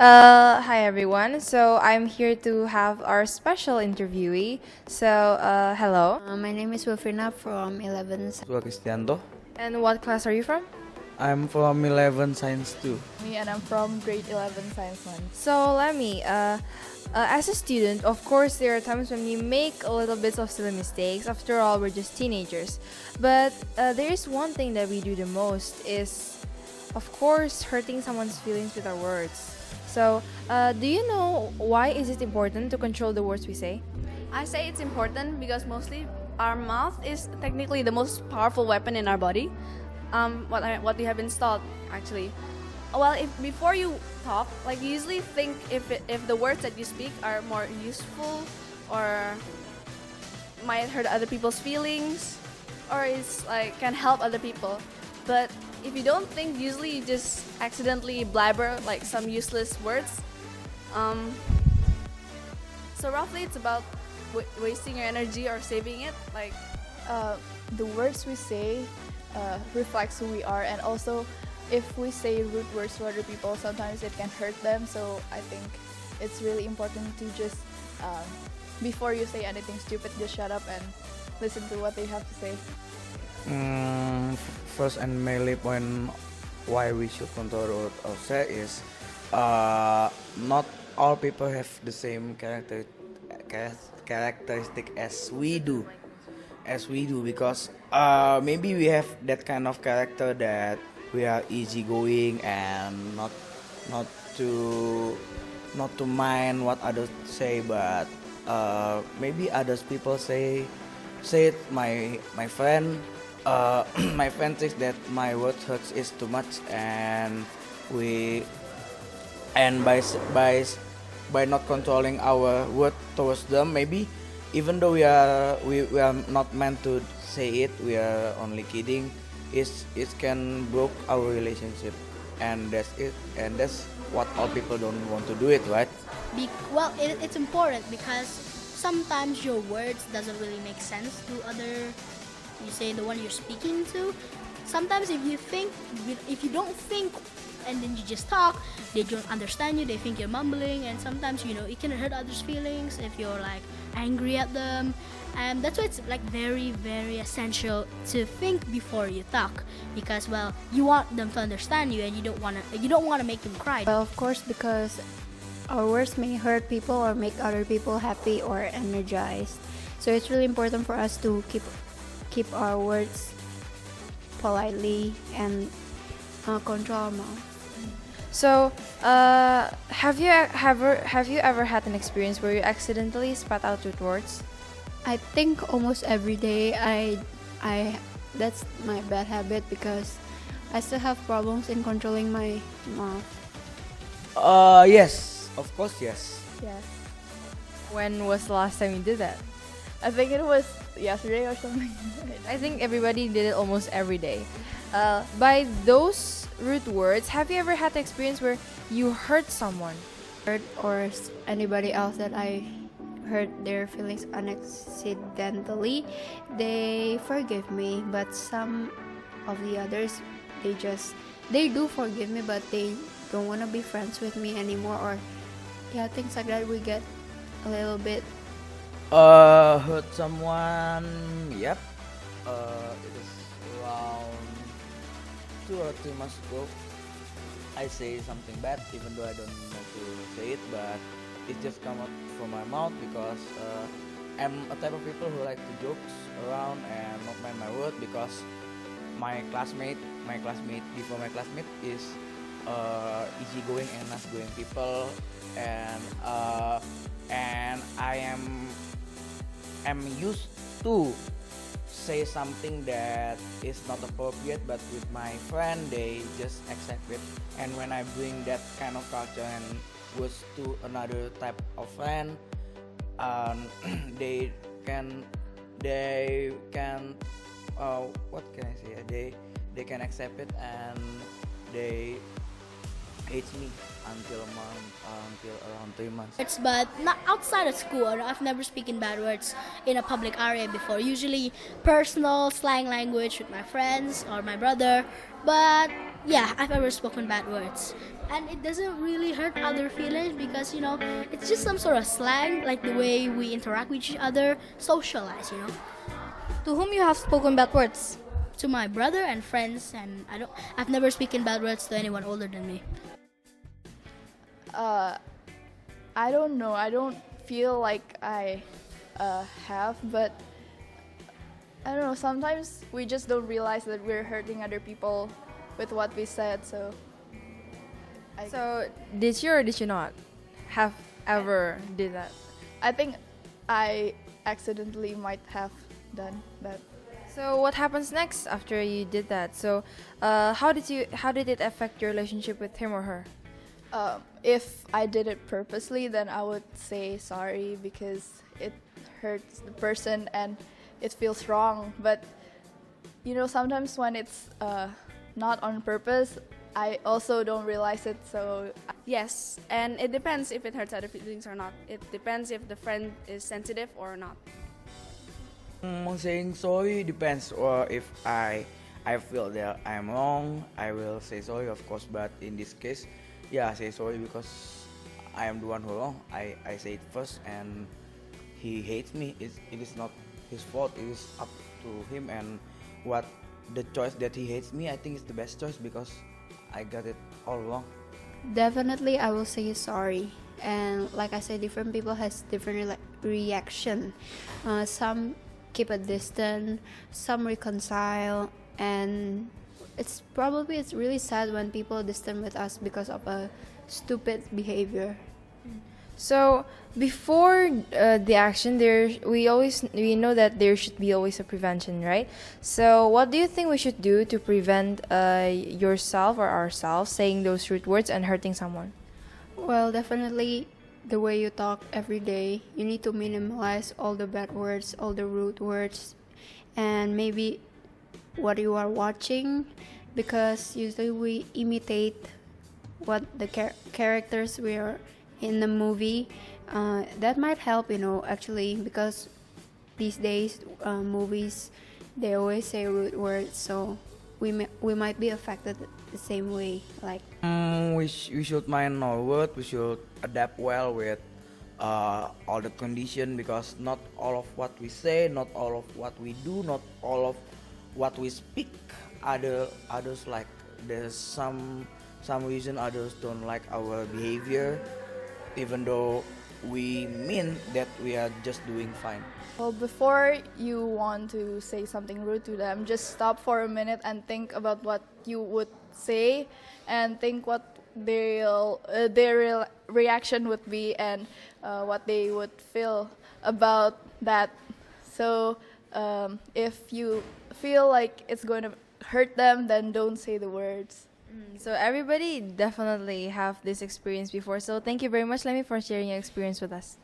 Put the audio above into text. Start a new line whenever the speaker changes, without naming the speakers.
Hi everyone. So I'm here to have our special interviewee. So, hello.
My name is Wilfrina from 11.
Kristianto.
And what class are you from?
I'm from 11 Science 2.
Me and I'm from grade 11 Science 1.
So let me, as a student, of course, there are times when we make a little bit of silly mistakes. After all, we're just teenagers. But there is one thing that we do the most is, of course, hurting someone's feelings with our words. So, do you know why is it important to control the words we say?
I say it's important because mostly our mouth is technically the most powerful weapon in our body. What we have installed actually. Well, if before you talk, like you usually think if the words that you speak are more useful or might hurt other people's feelings or it's like can help other people. But if you don't think, usually you just accidentally blabber like some useless words. So roughly, it's about wasting your energy or saving it. Like
The words we say reflects who we are, and also if we say rude words to other people, sometimes it can hurt them. So I think it's really important to just before you say anything stupid, just shut up and listen to what they have to say.
First and mainly point why we should control ourselves is not all people have the same characteristic as we do because maybe we have that kind of character that we are easygoing and not to mind what others say, but maybe others people say it. My friend my friend thinks that my word hurts is too much, and we and by not controlling our word towards them, maybe even though we are not meant to say it, we are only kidding, it can broke our relationship, and that's it, and that's what all people don't want to do it, right?
It's important because sometimes your words doesn't really make sense to other. You say the one you're speaking to. Sometimes if you don't think, and then you just talk, they don't understand you. They think you're mumbling, and sometimes it can hurt others' feelings if you're like angry at them. And that's why it's like very, very essential to think before you talk, because you want them to understand you, and you don't wanna make them cry.
Well, of course, because our words may hurt people or make other people happy or energized. So it's really important for us to keep our words politely and control our mouth.
So, have you ever had an experience where you accidentally spat out your words?
I think almost every day I that's my bad habit because I still have problems in controlling my mouth.
Yes, of course, yes.
Yes,
When was the last time you did that?
I think it was yesterday or something.
I think everybody did it almost every day. By those rude words, have you ever had the experience where you hurt someone?
Or anybody else that I hurt their feelings unaccidentally, they forgive me, but some of the others they do forgive me, but they don't want to be friends with me anymore, or things like that. We get a little bit.
Hurt someone, yep. It is around 2 or 3 months ago. I say something bad even though I don't want to say it, but it just come out from my mouth because I'm a type of people who like to jokes around and not mind my word, because my classmate is easygoing and nice-going people, and I'm used to say something that is not appropriate, but with my friend they just accept it. And when I bring that kind of culture and words to another type of friend, they can what can I say? They can accept it, and they hate me until around 3 months.
But not outside of school. I've never spoken bad words in a public area before. Usually personal slang language with my friends or my brother. But yeah, I've ever spoken bad words. and it doesn't really hurt other feelings because it's just some sort of slang, like the way we interact with each other, socialize.
To whom you have spoken bad words?
To my brother and friends, and I've never spoken bad words to anyone older than me.
I don't know. I don't feel like I have, but I don't know. Sometimes we just don't realize that we're hurting other people with what we said. So,
So did you or did you not have ever did that?
I think I accidentally might have done that.
So what happens next after you did that? So how did it affect your relationship with him or her?
If I did it purposely, then I would say sorry because it hurts the person and it feels wrong. But sometimes when it's not on purpose, I also don't realize it. So
Yes, and it depends if it hurts other feelings or not. It depends if the friend is sensitive or not.
Saying sorry depends, or if I feel that I'm wrong, I will say sorry, of course. But in this case, yeah, I say sorry because I am the one who wrong. I say it first, and he hates me. It is not his fault. It is up to him, and what the choice that he hates me, I think is the best choice because I got it all wrong.
Definitely, I will say sorry. And like I said, different people has different reaction. Some keep a distance, some reconcile, and it's really sad when people distant with us because of a stupid behavior.
So before the action, we know that there should be always a prevention, right? So what do you think we should do to prevent yourself or ourselves saying those rude words and hurting someone?
Well, definitely the way you talk every day, you need to minimize all the bad words, all the rude words, and maybe what you are watching, because usually we imitate what the characters we are in the movie. That might help, actually, because these days movies, they always say rude words, so we might be affected the same way. Like
We should mind our word. We should adapt well with all the condition, because not all of what we say, not all of what we do, not all of what we speak, others like. There's some reason others don't like our behavior, even though we mean that we are just doing fine.
Well, before you want to say something rude to them, just stop for a minute and think about what you would say, and think what their reaction would be, and what they would feel about that. So if you feel like it's going to hurt them, then don't say the words.
So everybody definitely have this experience before. So thank you very much, Lemmy, for sharing your experience with us.